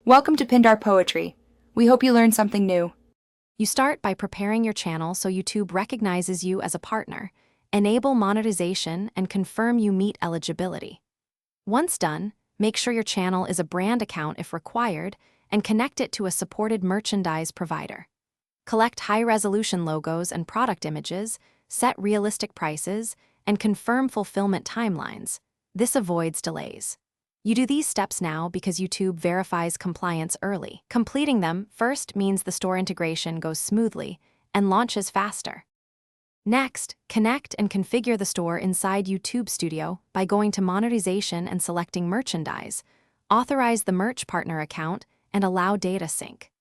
Welcome to Pindar Poetry. We hope you learned something new. You start by preparing your channel so YouTube recognizes you as a partner, enable monetization, and confirm you meet eligibility. Once done, make sure your channel is a brand account if required, and connect it to a supported merchandise provider. Collect high-resolution logos and product images, set realistic prices, and confirm fulfillment timelines. This avoids delays. You do these steps now because YouTube verifies compliance early. Completing them first means the store integration goes smoothly and launches faster. Next, connect and configure the store inside YouTube Studio by going to Monetization and selecting Merchandise. Authorize the Merch Partner account and allow data sync.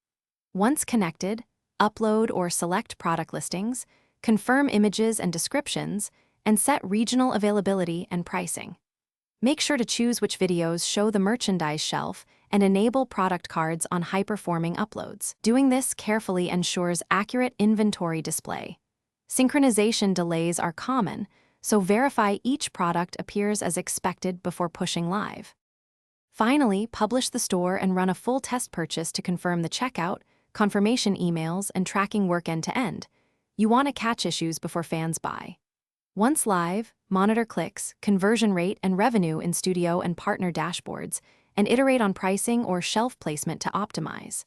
Once connected, upload or select product listings, confirm images and descriptions, and set regional availability and pricing. Make sure to choose which videos show the merchandise shelf and enable product cards on high-performing uploads. Doing this carefully ensures accurate inventory display. Synchronization delays are common, so verify each product appears as expected before pushing live. Finally, publish the store and run a full test purchase to confirm the checkout, confirmation emails, and tracking work end-to-end. You want to catch issues before fans buy. Once live, monitor clicks, conversion rate, and revenue in Studio and partner dashboards, and iterate on pricing or shelf placement to optimize.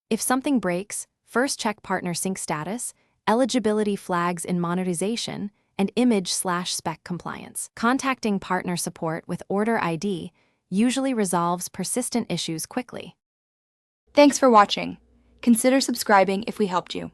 If something breaks, first check partner sync status, eligibility flags in monetization, and image/spec compliance. Contacting partner support with order ID usually resolves persistent issues quickly. Thanks for watching. Consider subscribing if we helped you.